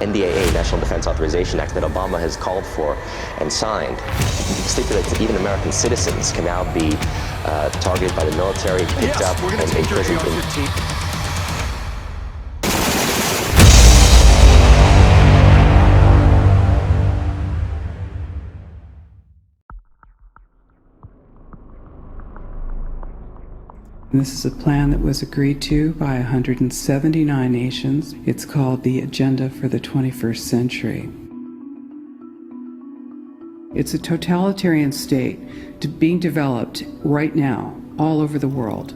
NDAA, National Defense Authorization Act, that Obama has called for and signed, stipulates that even American citizens can now be targeted by the military, picked up, and imprisoned. This is a plan that was agreed to by 179 nations. It's called the Agenda for the 21st Century. It's a totalitarian state being developed right now all over the world.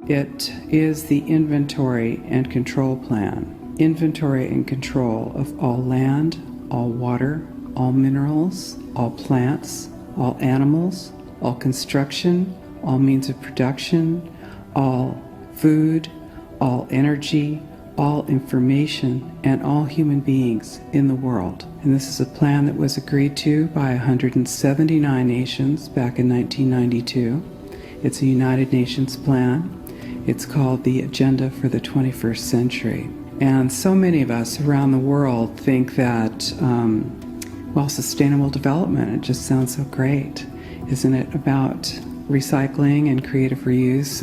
It is the inventory and control plan. Inventory and control of all land, all water, all minerals, all plants, all animals, all construction, all means of production, all food, all energy, all information, and all human beings in the world. And this is a plan that was agreed to by 179 nations back in 1992. It's a United Nations plan. It's called the Agenda for the 21st Century. And so many of us around the world think that well, sustainable development, it just sounds so great. Isn't it about recycling and creative reuse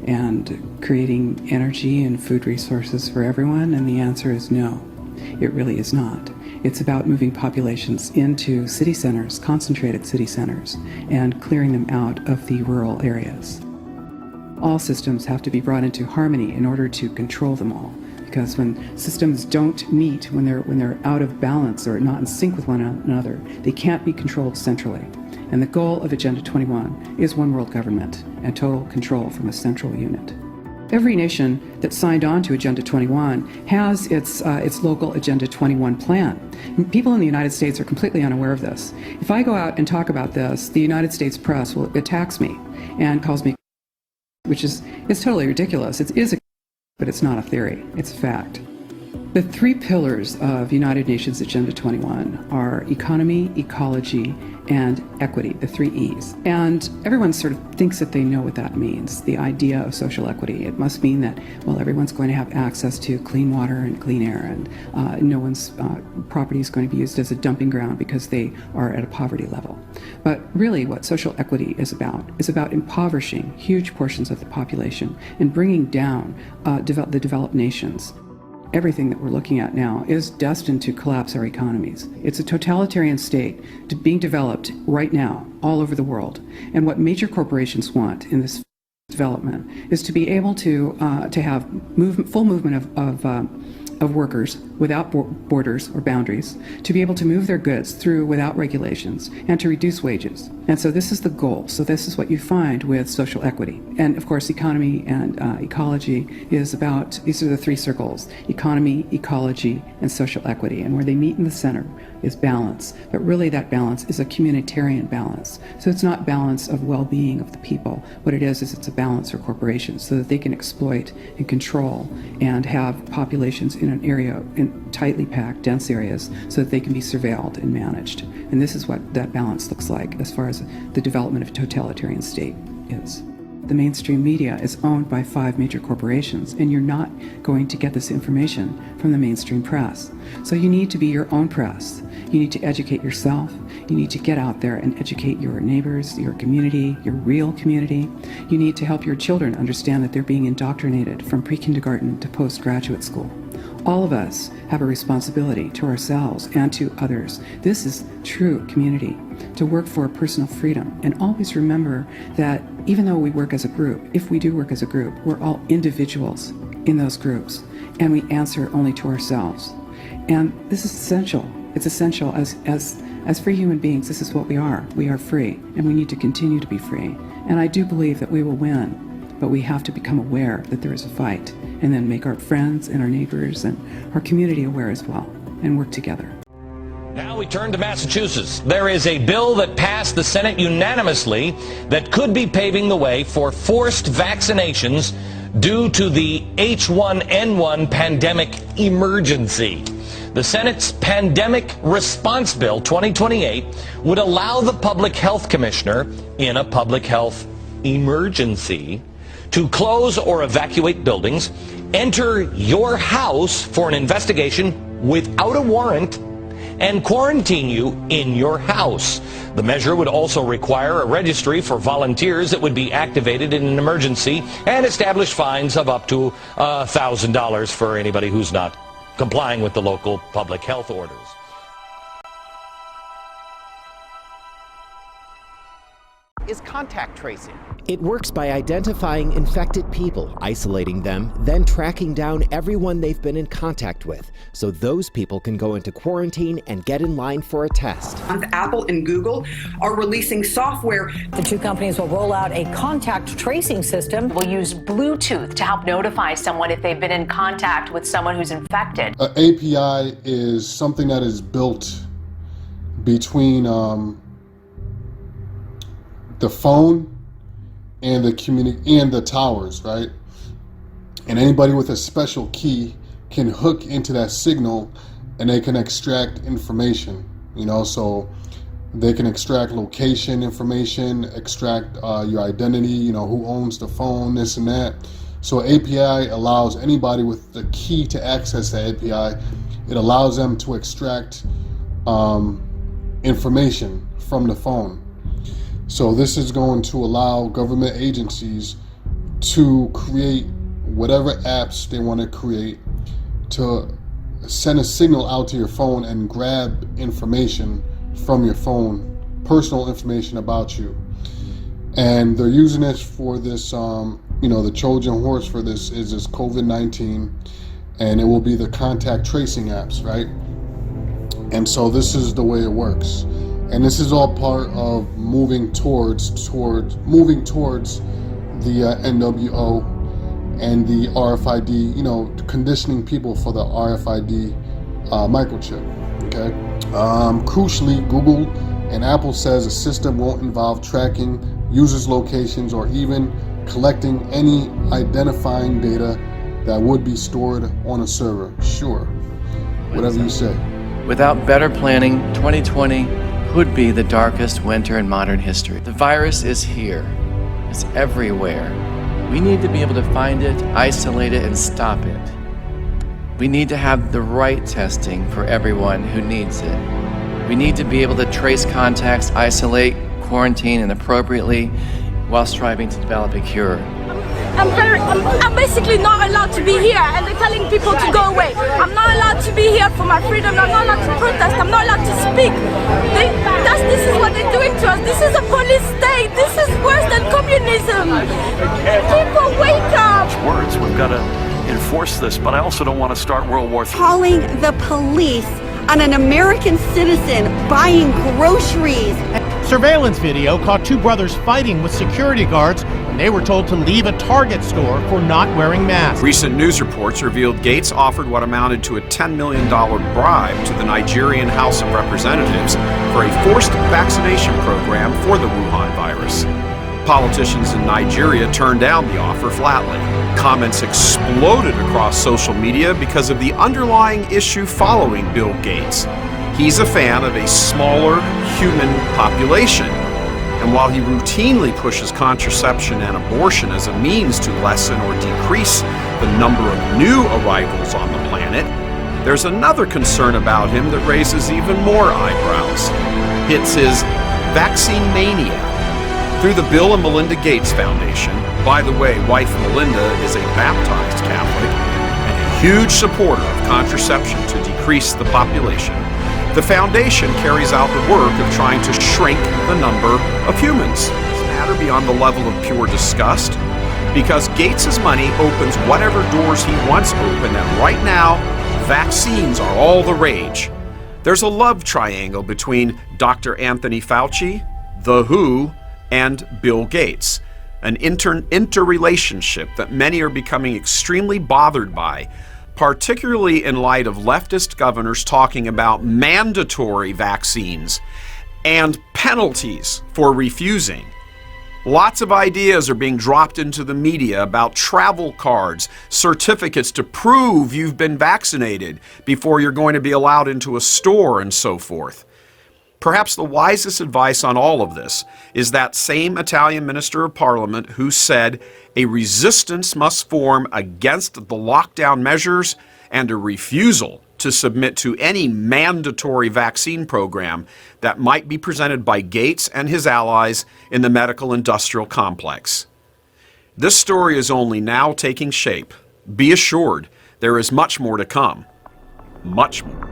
and creating energy and food resources for everyone? And the answer is no, it really is not. It's about moving populations into city centers, concentrated city centers, and clearing them out of the rural areas. All systems have to be brought into harmony in order to control them all. Because when systems don't meet, when they're out of balance or not in sync with one another, they can't be controlled centrally. And the goal of Agenda 21 is one world government and total control from a central unit. Every nation that signed on to Agenda 21 has its local Agenda 21 plan. And people in the United States are completely unaware of this. If I go out and talk about this, the United States press will attacks me and calls me, which is totally ridiculous. It is a but it's not a theory, it's a fact. The three pillars of United Nations Agenda 21 are economy, ecology, and equity, the three E's. And everyone sort of thinks that they know what that means, the idea of social equity. It must mean that, well, everyone's going to have access to clean water and clean air, and no one's property is going to be used as a dumping ground because they are at a poverty level. But really what social equity is about impoverishing huge portions of the population and bringing down the developed nations. Everything that we're looking at now is destined to collapse our economies. It's a totalitarian state being developed right now all over the world. And what major corporations want in this development is to be able to have full movement of workers without borders or boundaries, to be able to move their goods through without regulations, and to reduce wages. And so this is the goal. So this is what you find with social equity. And of course, economy and ecology is about, these are the three circles: economy, ecology, and social equity. And where they meet in the center is balance. But really that balance is a communitarian balance. So it's not balance of well-being of the people. What it is it's a balance for corporations so that they can exploit and control and have populations in an area, in tightly packed, dense areas, so that they can be surveilled and managed. And this is what that balance looks like as far as the development of a totalitarian state is. The mainstream media is owned by 5 major corporations, and you're not going to get this information from the mainstream press. So you need to be your own press. You need to educate yourself. You need to get out there and educate your neighbors, your community, your real community. You need to help your children understand that they're being indoctrinated from pre-kindergarten to postgraduate school. All of us have a responsibility to ourselves and to others. This is true community, to work for personal freedom. And always remember that even though we work as a group, if we do work as a group, we're all individuals in those groups, and we answer only to ourselves. And this is essential. It's essential as free human beings. This is what we are. We are free, and we need to continue to be free. And I do believe that we will win. But we have to become aware that there is a fight, and then make our friends and our neighbors and our community aware as well, and work together. Now we turn to Massachusetts. There is a bill that passed the Senate unanimously that could be paving the way for forced vaccinations due to the H1N1 pandemic emergency. The Senate's Pandemic Response Bill 2028 would allow the Public Health Commissioner in a public health emergency to close or evacuate buildings, enter your house for an investigation without a warrant, and quarantine you in your house. The measure would also require a registry for volunteers that would be activated in an emergency and establish fines of up to $1,000 for anybody who's not complying with the local public health orders. Is contact tracing. It works by identifying infected people, isolating them, then tracking down everyone they've been in contact with, so those people can go into quarantine and get in line for a test. Apple and Google are releasing software. The two companies will roll out a contact tracing system. Will use Bluetooth to help notify someone if they've been in contact with someone who's infected. An API is something that is built between the phone and the towers, right? And anybody with a special key can hook into that signal and they can extract information, so they can extract location information, extract your identity, who owns the phone, this and that. So API allows anybody with the key to access the API. It allows them to extract information from the phone. So this is going to allow government agencies to create whatever apps they want to create to send a signal out to your phone and grab information from your phone, personal information about you. And they're using it for this, the Trojan horse for this is this COVID-19, and it will be the contact tracing apps, right? And so this is the way it works. And this is all part of moving towards the NWO and the RFID, conditioning people for the RFID microchip, okay? Crucially, Google and Apple says the system won't involve tracking users' locations or even collecting any identifying data that would be stored on a server. Sure, whatever you say. Without better planning, 2020 could be the darkest winter in modern history. The virus is here. It's everywhere. We need to be able to find it, isolate it, and stop it. We need to have the right testing for everyone who needs it. We need to be able to trace contacts, isolate, quarantine, and appropriately while striving to develop a cure. I'm basically not allowed to be here, and they're telling people to go away. I'm not allowed to be here for my freedom. I'm not allowed to protest. I'm not allowed to speak. This is what they're doing to us. This is a police state. This is worse than communism. People, wake up. Words, we've got to enforce this, but I also don't want to start World War III. Calling the police on an American citizen buying groceries. Surveillance video caught two brothers fighting with security guards when they were told to leave a Target store for not wearing masks. Recent news reports revealed Gates offered what amounted to a $10 million bribe to the Nigerian House of Representatives for a forced vaccination program for the Wuhan virus. Politicians in Nigeria turned down the offer flatly. Comments exploded across social media because of the underlying issue following Bill Gates. He's a fan of a smaller human population, and while he routinely pushes contraception and abortion as a means to lessen or decrease the number of new arrivals on the planet, there's another concern about him that raises even more eyebrows. It's his vaccine mania. Through the Bill and Melinda Gates Foundation, by the way, wife Melinda is a baptized Catholic and a huge supporter of contraception to decrease the population, the foundation carries out the work of trying to shrink the number of humans. Does it matter beyond the level of pure disgust? Because Gates' money opens whatever doors he wants open, and right now, vaccines are all the rage. There's a love triangle between Dr. Anthony Fauci, The WHO, and Bill Gates, an interrelationship that many are becoming extremely bothered by, particularly in light of leftist governors talking about mandatory vaccines and penalties for refusing. Lots of ideas are being dropped into the media about travel cards, certificates to prove you've been vaccinated before you're going to be allowed into a store and so forth. Perhaps the wisest advice on all of this is that same Italian Minister of Parliament who said a resistance must form against the lockdown measures and a refusal to submit to any mandatory vaccine program that might be presented by Gates and his allies in the medical industrial complex. This story is only now taking shape. Be assured, there is much more to come. Much more.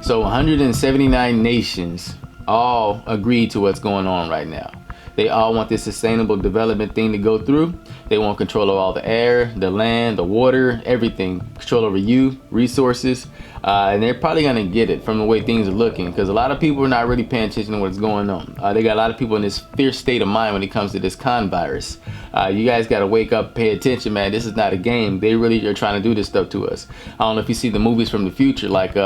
So 179 nations all agree to what's going on right now. They all want this sustainable development thing to go through. They want control of all the air, the land, the water, everything. Control over you, resources. And they're probably going to get it from the way things are looking, because a lot of people are not really paying attention to what's going on. They got a lot of people in this fierce state of mind when it comes to this con virus. You guys got to wake up, pay attention, man. This is not a game. They really are trying to do this stuff to us. I don't know if you see the movies from the future, like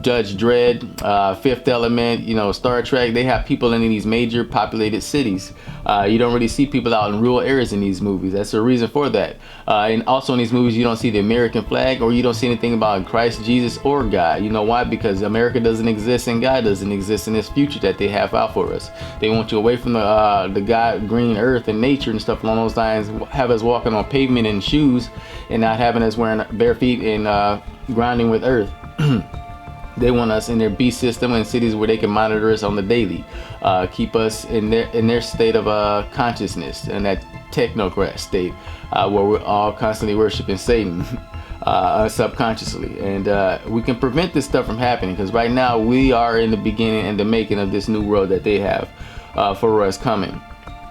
Judge Dredd, Fifth Element, you know, Star Trek. They have people in these major populated cities. You don't really see people out in rural areas in these movies. That's the reason for that. And also in these movies, you don't see the American flag, or you don't see anything about Christ, Jesus, or God. You know why? Because America doesn't exist and God doesn't exist in this future that they have out for us. They want you away from the God, green earth and nature and stuff along those lines. Have us walking on pavement in shoes and not having us wearing bare feet and grinding with earth. They want us in their beast system in cities where they can monitor us on the daily, keep us in their state of consciousness, and that technocrat state where we're all constantly worshiping Satan subconsciously. And we can prevent this stuff from happening, because right now we are in the beginning and the making of this new world that they have for us coming.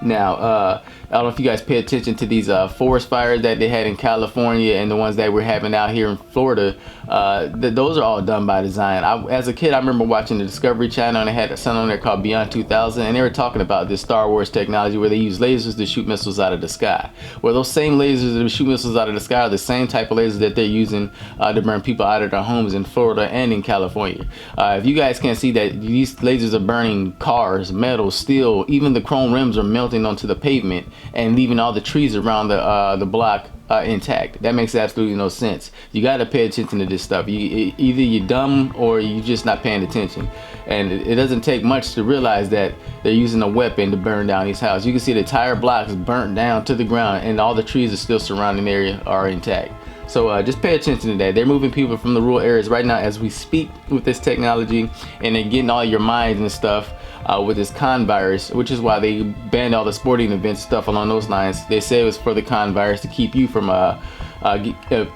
Now, I don't know if you guys pay attention to these forest fires that they had in California and the ones that we're having out here in Florida. Those are all done by design. As a kid, I remember watching the Discovery Channel, and they had something on there called Beyond 2000, and they were talking about this Star Wars technology where they use lasers to shoot missiles out of the sky. Well, those same lasers that shoot missiles out of the sky are the same type of lasers that they're using to burn people out of their homes in Florida and in California. If you guys can't see that, these lasers are burning cars, metal, steel, even the chrome rims are melting onto the pavement and leaving all the trees around the block intact. That makes absolutely no sense. You got to pay attention to this stuff. Either you're dumb or you're just not paying attention. And it doesn't take much to realize that they're using a weapon to burn down these houses. You can see the entire block is burnt down to the ground, and all the trees are still surrounding the area are intact. So just pay attention to that. They're moving people from the rural areas right now as we speak with this technology, and they're getting all your minds and stuff with this con virus, which is why they banned all the sporting events, stuff along those lines. They say it was for the con virus to keep you from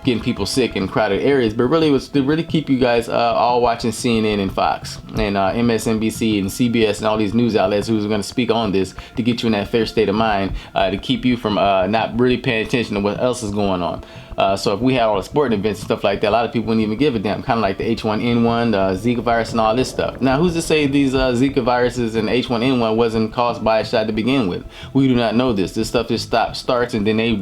getting people sick in crowded areas, but really it was to really keep you guys all watching CNN and Fox and MSNBC and CBS and all these news outlets who's going to speak on this to get you in that fair state of mind, to keep you from not really paying attention to what else is going on. So if we had all the sporting events and stuff like that, a lot of people wouldn't even give a damn, kind of like the H1N1, the Zika virus and all this stuff. Now, who's to say these Zika viruses and H1N1 wasn't caused by a shot to begin with? We do not know this. This stuff just starts, and then they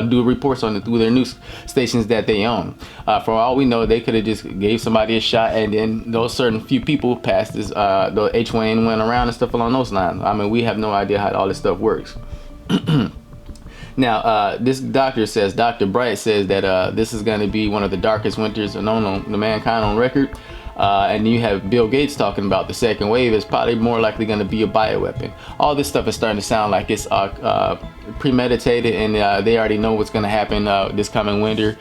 do reports on it through their news stations that they own. For all we know, they could have just gave somebody a shot, and then those certain few people passed this the H1N1 around and stuff along those lines. I mean, we have no idea how all this stuff works. Now, this doctor says, Dr. Bright says that this is going to be one of the darkest winters known to mankind on record. And you have Bill Gates talking about the second wave is probably more likely going to be a bioweapon. All this stuff is starting to sound like it's premeditated, and they already know what's going to happen this coming winter.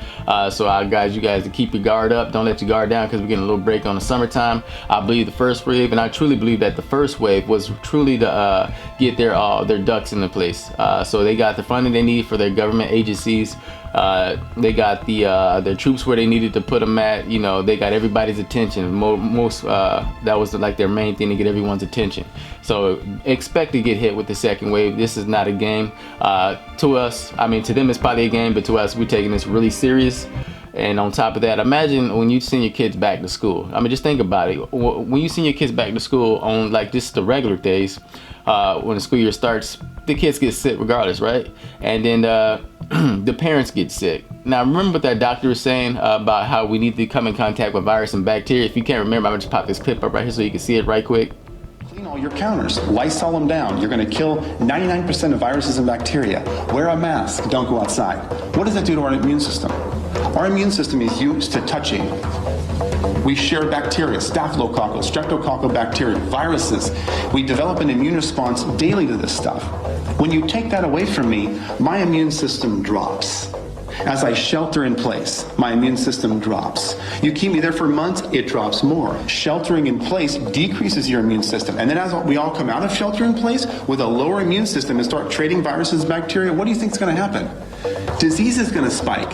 So I advise you guys to keep your guard up. Don't let your guard down, because we're getting a little break on the summertime. I believe the first wave, and I truly believe that the first wave was truly to get their ducks into place. So they got the funding they need for their government agencies. They got their troops where they needed to put them at. You know, they got everybody's attention. Most that was like their main thing, to get everyone's attention. So expect to get hit with the second wave. This is not a game. To us, I mean, to them it's probably a game, but to us, we're taking this really serious. And on top of that, imagine when you send your kids back to school. I mean, just think about it. When you send your kids back to school on like just the regular days, when the school year starts, the kids get sick regardless, right? And then the parents get sick. Now, remember what that doctor was saying about how we need to come in contact with virus and bacteria? If you can't remember, I'm gonna just pop this clip up right here so you can see it right quick. Clean all your counters. Lysol them down. You're going to kill 99% of viruses and bacteria. Wear a mask. Don't go outside. What does that do to our immune system? Our immune system is used to touching. We share bacteria, staphylococcal, streptococcal bacteria, viruses. We develop an immune response daily to this stuff. When you take that away from me, my immune system drops. As I shelter in place, my immune system drops. You keep me there for months, it drops more. Sheltering in place decreases your immune system. And then as we all come out of shelter in place with a lower immune system and start trading viruses and bacteria, what do you think is going to happen? Disease is going to spike.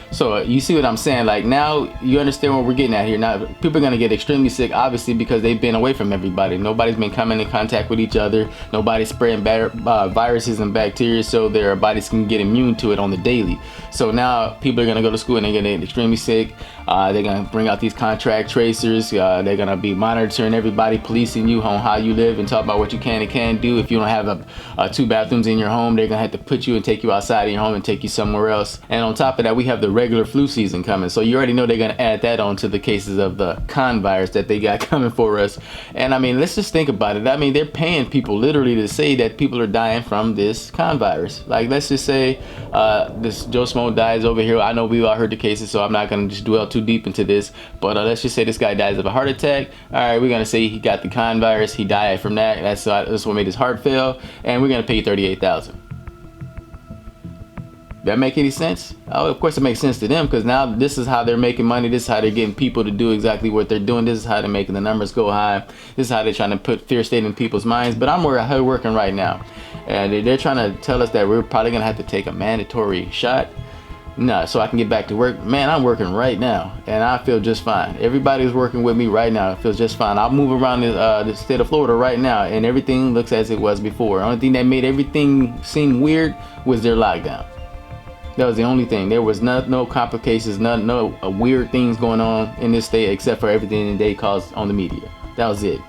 So you see what I'm saying? Like, now you understand what we're getting at here. Now people are going to get extremely sick, obviously, because they've been away from everybody. Nobody's been coming in contact with each other. Nobody's spraying viruses and bacteria, so their bodies can get immune to it on the daily. So now people are going to go to school and they're going to get extremely sick. They're going to bring out these contract tracers. They're going to be monitoring everybody, policing you on how you live and talk about what you can and can't do. If you don't have 2 bathrooms in your home, they're going to have to put you and take you outside of your home and take you somewhere else. And on top of that, we have the regular flu season coming. So you already know they're going to add that on to the cases of the con virus that they got coming for us. And I mean, let's just think about it. I mean, they're paying people literally to say that people are dying from this con virus. Like, let's just say this Joe Smo dies over here. I know we've all heard the cases, so I'm not going to just dwell too deep into this. But let's just say this guy dies of a heart attack. All right, we're going to say he got the con virus. He died from that. That's what made his heart fail. And we're going to pay $38,000. That make any sense? Oh, of course it makes sense to them, because now this is how they're making money. This is how they're getting people to do exactly what they're doing. This is how they're making the numbers go high. This is how they're trying to put fear state in people's minds. But I'm working right now, and they're trying to tell us that we're probably gonna have to take a mandatory shot. No, so I can get back to work. Man, I'm working right now, and I feel just fine. Everybody's working with me right now. It feels just fine. I'll move around the state of Florida right now, and everything looks as it was before. The only thing that made everything seem weird was their lockdown. That was the only thing. There was no complications, no weird things going on in this state, except for everything they caused on the media. That was it.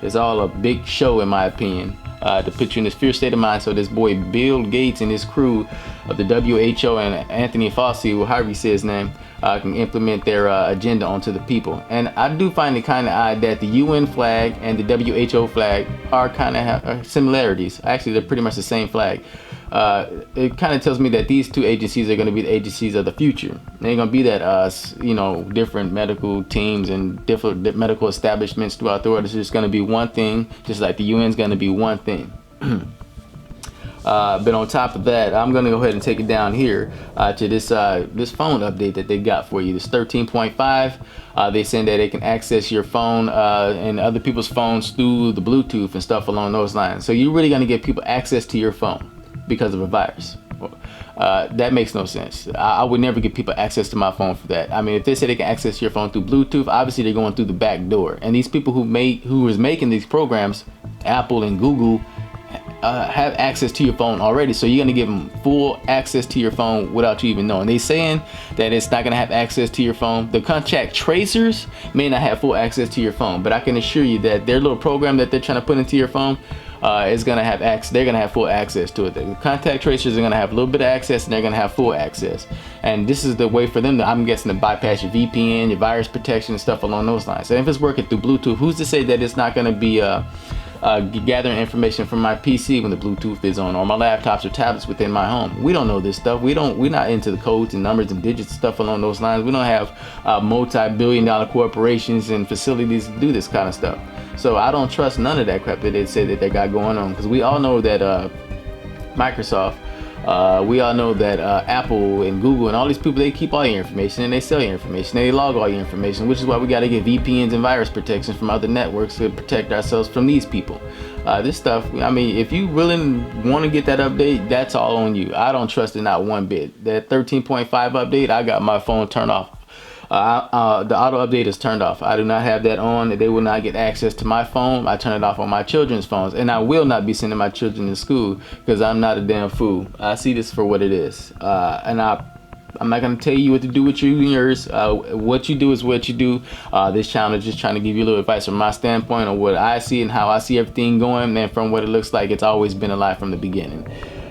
It's all a big show, in my opinion, to put you in this fear state of mind, so this boy Bill Gates and his crew of the WHO and Anthony Fauci, or however you say his name, can implement their agenda onto the people. And I do find it kind of odd that the UN flag and the WHO flag are kind of have similarities. Actually, they're pretty much the same flag. It kind of tells me that these 2 agencies are going to be the agencies of the future. They ain't going to be that different medical teams and different medical establishments throughout the world. It's just going to be one thing, just like the UN's going to be one thing. But on top of that, I'm going to go ahead and take it down here to this phone update that they got for you. This 13.5. They saying that they can access your phone and other people's phones through the Bluetooth and stuff along those lines. So you're really going to give people access to your phone because of a virus. That makes no sense. I would never give people access to my phone for that. I mean, if they say they can access your phone through Bluetooth, obviously they're going through the back door. And these people who was making these programs, Apple and Google, have access to your phone already. So you're going to give them full access to your phone without you even knowing. They saying that it's not going to have access to your phone. The contact tracers may not have full access to your phone, but I can assure you that their little program that they're trying to put into your phone is going to have access. They're going to have full access to it. The contact tracers are going to have a little bit of access, and they're going to have full access. And this is the way for them to, I'm guessing, to bypass your VPN, your virus protection, and stuff along those lines. And if it's working through Bluetooth, who's to say that it's not going to be gathering information from my PC when the Bluetooth is on, or my laptops or tablets within my home? We don't know this stuff. We're not into the codes and numbers and digits and stuff along those lines. We don't have multi-billion-dollar corporations and facilities to do this kind of stuff. So I don't trust none of that crap that they say that they got going on, because we all know that Microsoft, we all know that Apple and Google and all these people, they keep all your information and they sell your information. They log all your information, which is why we got to get VPNs and virus protection from other networks to protect ourselves from these people. This stuff, I mean, if you really want to get that update, that's all on you. I don't trust it not one bit. That 13.5 update, I got my phone turned off. The auto update is turned off. I do not have that on. They will not get access to my phone. I turn it off on my children's phones, and I will not be sending my children to school because I'm not a damn fool. I see this for what it is, and I'm not going to tell you what to do with you and yours. What you do is what you do. This channel is just trying to give you a little advice from my standpoint on what I see and how I see everything going. And from what it looks like, it's always been a lie from the beginning.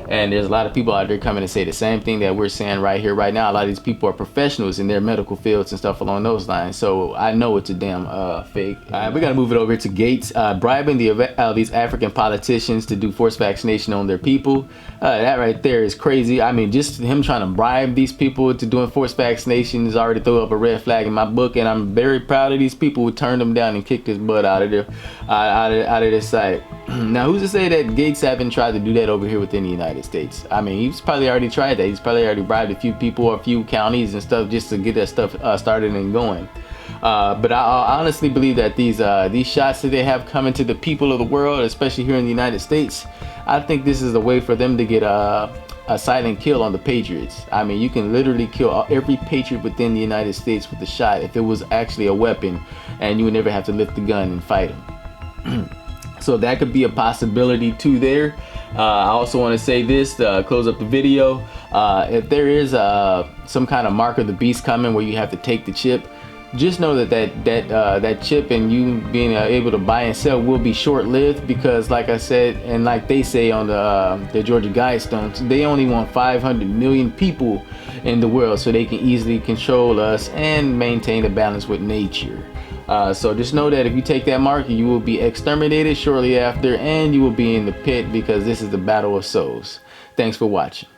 And there's a lot of people out there coming to say the same thing that we're saying right here, right now. A lot of these people are professionals in their medical fields and stuff along those lines. So I know it's a damn fake. All right, we got to move it over to Gates. Bribing these African politicians to do forced vaccination on their people. That right there is crazy. I mean, just him trying to bribe these people to doing forced vaccinations already throw up a red flag in my book. And I'm very proud of these people who turned him down and kicked his butt out of there, out of this site. Now, who's to say that Gates haven't tried to do that over here within the United States? I mean, he's probably already tried that. He's probably already bribed a few people or a few counties and stuff just to get that stuff started and going. But I honestly believe that these shots that they have coming to the people of the world, especially here in the United States, I think this is a way for them to get a silent kill on the patriots. I mean, you can literally kill every patriot within the United States with a shot if it was actually a weapon, and you would never have to lift the gun and fight them. So that could be a possibility too there. I also want to say this to close up the video. If there is some kind of mark of the beast coming where you have to take the chip, just know that chip and you being able to buy and sell will be short-lived, because like I said, and like they say on the Georgia Guidestones, they only want 500 million people in the world so they can easily control us and maintain a balance with nature. So just know that if you take that mark, you will be exterminated shortly after, and you will be in the pit, because this is the battle of souls. Thanks for watching.